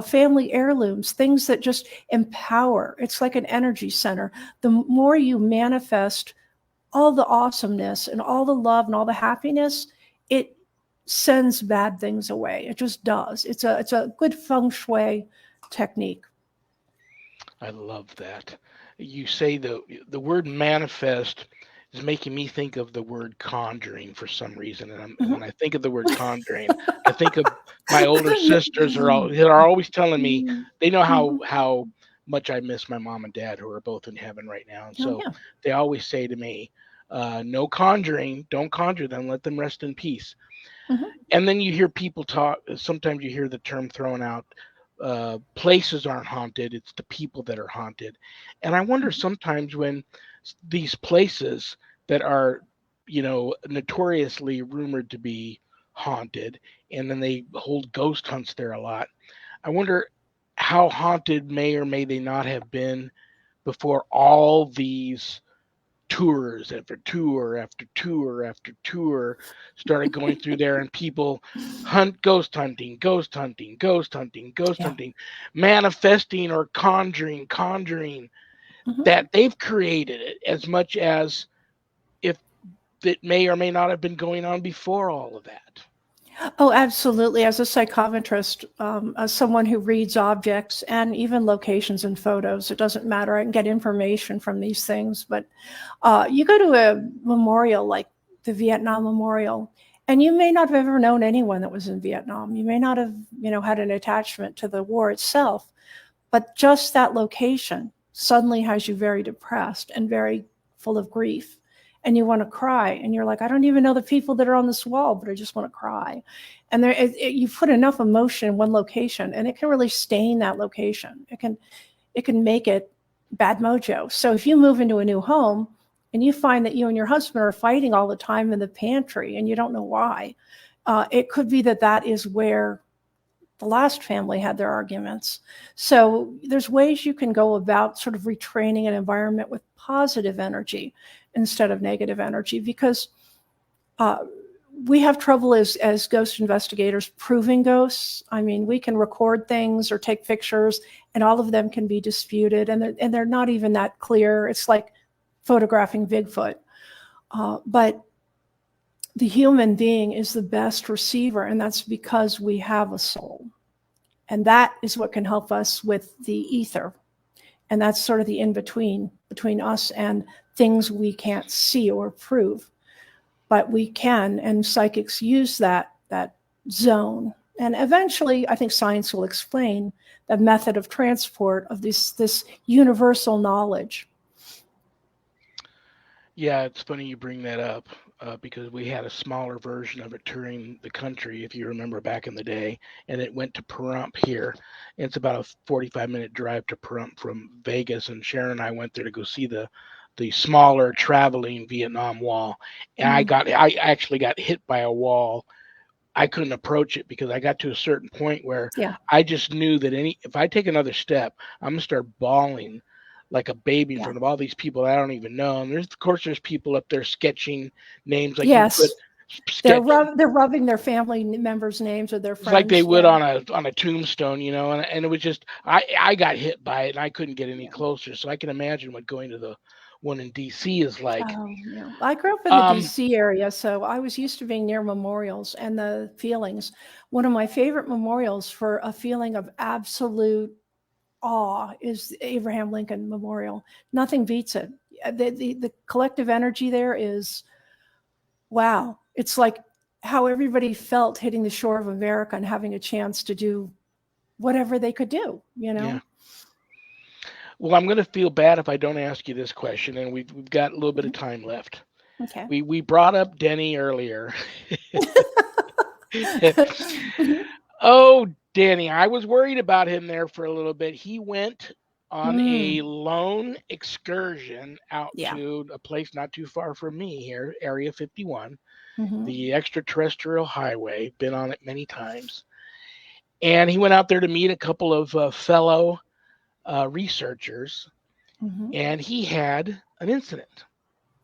Family heirlooms, things that just empower. It's like an energy center. The more you manifest all the awesomeness and all the love and all the happiness, it sends bad things away. It just does. It's a good feng shui technique. I love that. You say the word manifest is making me think of the word conjuring for some reason. And when I think of the word conjuring, I think of my older sisters are always telling me they know how much I miss my mom and dad, who are both in heaven right now. And so they always say to me, no conjuring, don't conjure them, let them rest in peace. And then you hear people talk, sometimes you hear the term thrown out, places aren't haunted, it's the people that are haunted. And I wonder sometimes when these places that are, notoriously rumored to be haunted, and then they hold ghost hunts there a lot, I wonder how haunted may or may they not have been before all these tours after tour after tour after tour started going through there, and people hunt ghost hunting, manifesting or conjuring, that they've created it as much as if it may or may not have been going on before all of that. Oh, absolutely. As a psychometrist, as someone who reads objects and even locations and photos, it doesn't matter. I can get information from these things. But you go to a memorial like the Vietnam Memorial, And you may not have ever known anyone that was in Vietnam. You may not have, had an attachment to the war itself, but just that location suddenly has you very depressed and very full of grief. And you want to cry. And you're like, I don't even know the people that are on this wall, but I just want to cry. And you put enough emotion in one location, and it can really stain that location. It can make it bad mojo. So if you move into a new home and you find that you and your husband are fighting all the time in the pantry and you don't know why, it could be that is where the last family had their arguments. So there's ways you can go about sort of retraining an environment with positive energy instead of negative energy, because we have trouble as ghost investigators proving ghosts. I mean, we can record things or take pictures, and all of them can be disputed, and they're not even that clear. It's like photographing Bigfoot. But the human being is the best receiver, and that's because we have a soul. And that is what can help us with the ether. And that's sort of the in-between between us and things we can't see or prove. But we can, and psychics use that zone. And eventually, I think science will explain the method of transport of this universal knowledge. Yeah, it's funny you bring that up because we had a smaller version of it touring the country, if you remember back in the day, and it went to Pahrump here. And it's about a 45-minute drive to Pahrump from Vegas, and Sharon and I went there to go see the smaller traveling Vietnam Wall. And I actually got hit by a wall. I couldn't approach it because I got to a certain point where I just knew that if I take another step, I'm gonna start bawling like a baby in front of all these people I don't even know. And of course there's people up there sketching names like yes. you put. They're rubbing their family members' names or their friends. It's like they would on a tombstone, and it was just I got hit by it and I couldn't get any closer. So I can imagine what going to the one in DC is like. Oh, yeah. I grew up in the DC area, so I was used to being near memorials and the feelings. One of my favorite memorials for a feeling of absolute awe is the Abraham Lincoln Memorial. Nothing beats it. The collective energy there is, wow. It's like how everybody felt hitting the shore of America and having a chance to do whatever they could do, Yeah. Well, I'm going to feel bad if I don't ask you this question, and we've got a little bit of time left. Okay. We brought up Denny earlier. Oh, Danny, I was worried about him there for a little bit. He went on a lone excursion out to a place not too far from me here, Area 51, the extraterrestrial highway. Been on it many times. And he went out there to meet a couple of fellow researchers, and he had an incident.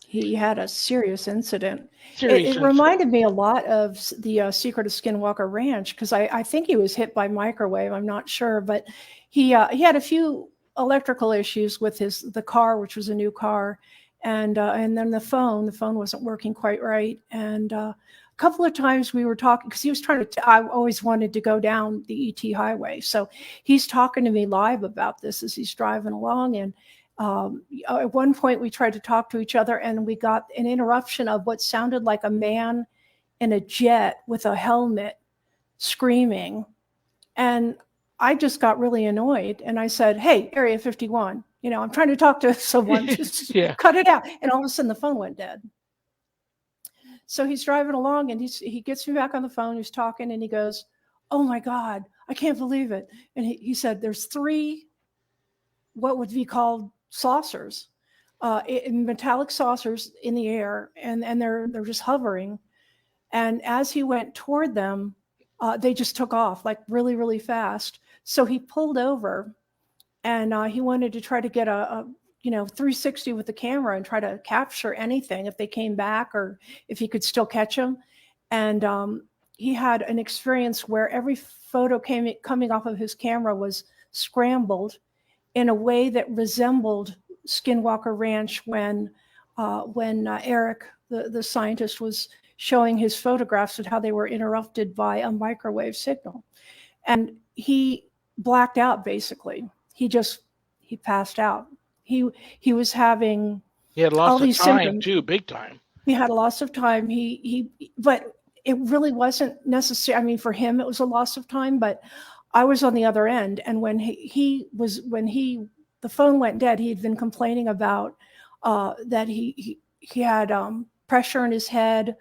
He had a serious incident. It reminded me a lot of the Secret of Skinwalker Ranch, because I think he was hit by microwave. I'm not sure, but he had a few electrical issues with the car, which was a new car, and then the phone wasn't working quite right, and a couple of times we were talking because he was trying to. I always wanted to go down the ET highway, so he's talking to me live about this as he's driving along, and at one point we tried to talk to each other, and we got an interruption of what sounded like a man in a jet with a helmet screaming, and I just got really annoyed, and I said, "Hey, Area 51, I'm trying to talk to someone. Just cut it out." And all of a sudden the phone went dead. So he's driving along, and he gets me back on the phone. He's talking, and he goes, "Oh my God, I can't believe it." And he said, "There's 3 what would be called saucers, metallic saucers in the air, and they're just hovering. And as he went toward them, they just took off like really, really fast. So he pulled over, and he wanted to try to get a 360 with the camera and try to capture anything if they came back or if he could still catch them. And he had an experience where every photo coming off of his camera was scrambled in a way that resembled Skinwalker Ranch when Eric, the scientist, was showing his photographs of how they were interrupted by a microwave signal. And he blacked out, basically. He passed out. He was having he had lots of time symptoms. Too, big time. He had a loss of time. But it really wasn't necessary. I mean, for him, it was a loss of time, but I was on the other end. And when the phone went dead, he had been complaining about that he had pressure in his head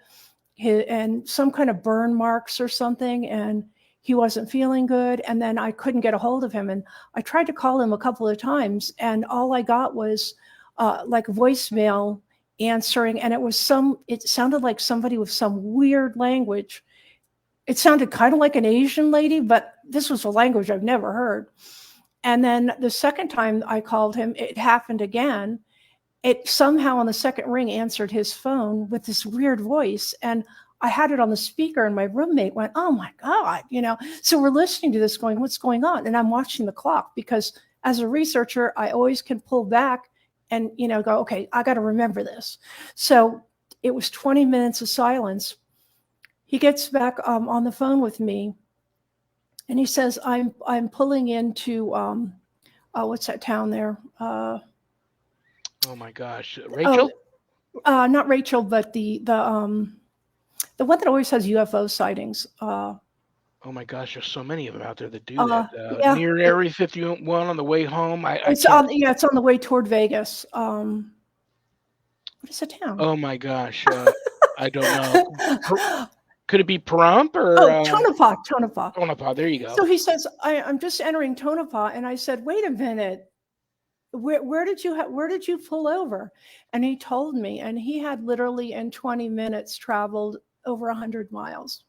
and some kind of burn marks or something. And he wasn't feeling good. And then I couldn't get a hold of him. And I tried to call him a couple of times, and all I got was like voicemail answering. And it sounded like somebody with some weird language. It sounded kind of like an Asian lady, but this was a language I've never heard. And then the second time I called him, it happened again. It somehow on the second ring answered his phone with this weird voice. And I had it on the speaker, and my roommate went, "Oh my God," So we're listening to this going, "What's going on?" And I'm watching the clock, because as a researcher, I always can pull back and, go, okay, I got to remember this. So it was 20 minutes of silence. He gets back on the phone with me, and he says, I'm pulling into, what's that town there? Oh my gosh, Rachel? Not Rachel, but the one that always has UFO sightings. Oh my gosh, there's so many of them out there that do Yeah, that. Near Area 51 on the way home. it's on the way toward Vegas. What is the town? Oh my gosh, I don't know. Could it be Pahrump or? Tonopah. Tonopah. There you go. So he says, I'm just entering Tonopah, and I said, "Wait a minute. Where did you pull over?" And he told me, and he had literally in 20 minutes traveled over 100 miles.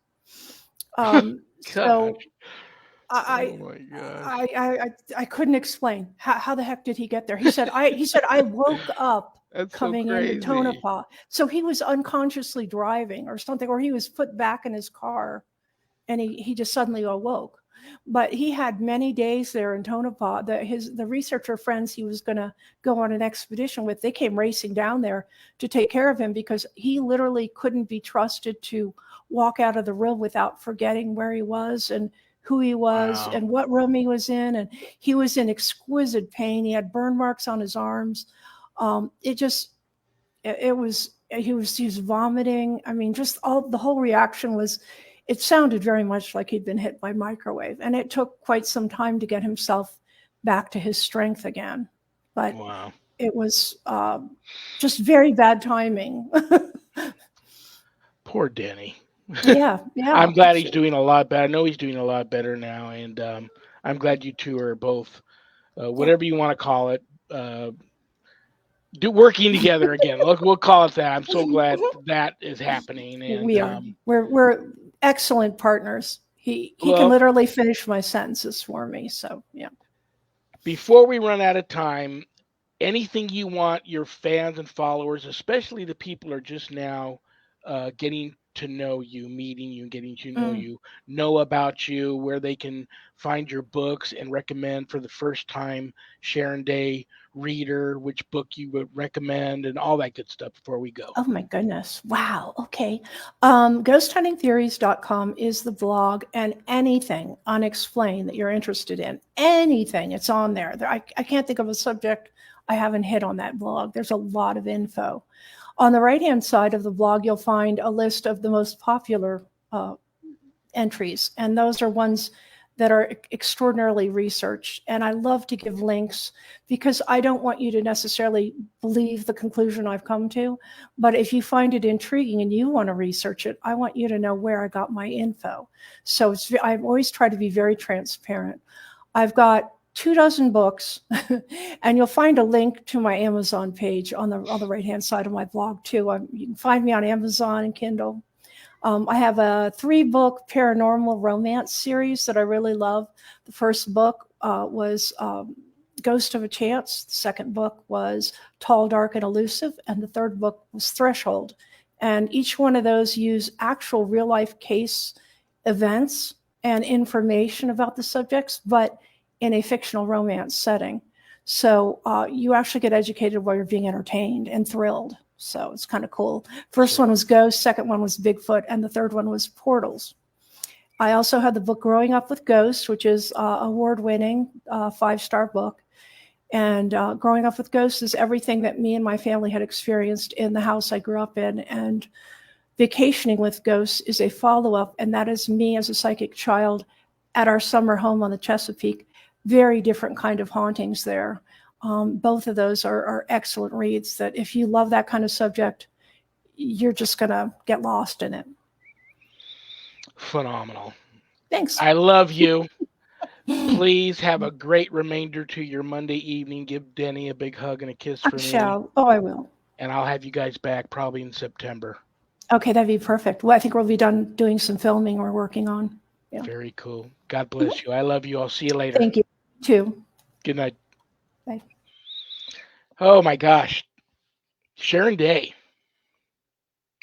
So I couldn't explain how the heck did he get there. He said I woke up coming into Tonopah. So he was unconsciously driving or something, or he was put back in his car, and he just suddenly awoke. But he had many days there in Tonopah. The researcher friends he was going to go on an expedition with, they came racing down there to take care of him, because he literally couldn't be trusted to walk out of the room without forgetting where he was and who he was and what room he was in. And he was in exquisite pain. He had burn marks on his arms. He was vomiting. I mean, just the whole reaction was, it sounded very much like he'd been hit by microwave, and it took quite some time to get himself back to his strength again. But it was just very bad timing. Poor Denny. Yeah. I'm glad he's doing a lot better. I know he's doing a lot better now, and I'm glad you two are both, whatever you want to call it, working together again. We'll call it that. I'm so glad that is happening. And we are. We're excellent partners. He can literally finish my sentences for me. So yeah. Before we run out of time, anything you want your fans and followers, especially the people who are just now getting to know you, meeting you, getting to know you, know about you, where they can find your books and recommend for the first time Sharon Day reader, which book you would recommend, and all that good stuff before we go. Oh my goodness. Wow. Okay. Ghosthuntingtheories.com is the blog, and anything unexplained that you're interested in, anything, it's on there. I can't think of a subject I haven't hit on that blog. There's a lot of info. On the right-hand side of the blog, you'll find a list of the most popular entries, and those are ones that are extraordinarily researched. And I love to give links, because I don't want you to necessarily believe the conclusion I've come to, but if you find it intriguing and you want to research it, I want you to know where I got my info. So I've always tried to be very transparent. I've got 24 books, and you'll find a link to my Amazon page on the right-hand side of my blog too. You can find me on Amazon and Kindle. I have a 3-book paranormal romance series that I really love. The first book was Ghost of a Chance. The second book was Tall, Dark, and Elusive. And the third book was Threshold. And each one of those use actual real-life case events and information about the subjects, but in a fictional romance setting. So you actually get educated while you're being entertained and thrilled. So it's kind of cool. First one was Ghost, second one was Bigfoot, and the third one was Portals. I also had the book Growing Up with Ghosts, which is award-winning 5-star book. And Growing Up with Ghosts is everything that me and my family had experienced in the house I grew up in. And Vacationing with Ghosts is a follow-up, and that is me as a psychic child at our summer home on the Chesapeake. Very different kind of hauntings there. Both of those are excellent reads that if you love that kind of subject, you're just going to get lost in it. Phenomenal. Thanks. I love you. Please have a great remainder to your Monday evening. Give Denny a big hug and a kiss for I me. shall. Oh, I will. And I'll have you guys back probably in September. Okay, that'd be perfect. Well, I think we'll be done doing some filming we're working on. Yeah. Very cool. God bless you. I love you. I'll see you later. Thank you, too. Good night. Bye. Oh my gosh. Sharon Day.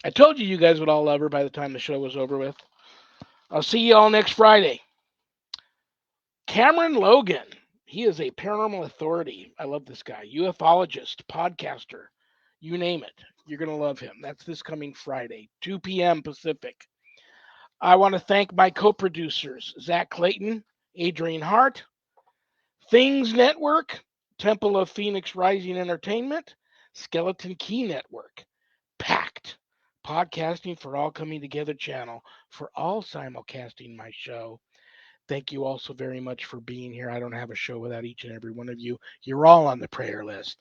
I told you guys would all love her by the time the show was over with. I'll see you all next Friday. Cameron Logan. He is a paranormal authority. I love this guy. UFologist, podcaster, you name it. You're going to love him. That's this coming Friday, 2 p.m. Pacific. I want to thank my co-producers, Zach Clayton, Adrian Hart, Things Network, Temple of Phoenix Rising Entertainment, Skeleton Key Network, Pact, Podcasting for All Coming Together channel for all simulcasting my show. Thank you all so very much for being here. I don't have a show without each and every one of you. You're all on the prayer list.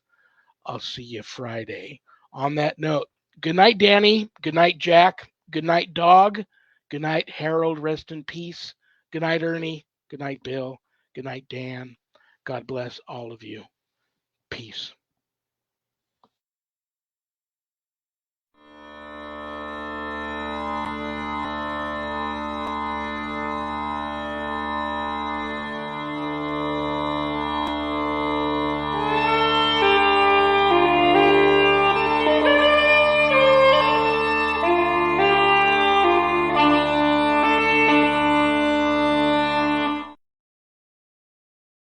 I'll see you Friday. On that note, good night, Danny. Good night, Jack. Good night, Dog. Good night, Harold. Rest in peace. Good night, Ernie. Good night, Bill. Good night, Dan. God bless all of you. Peace.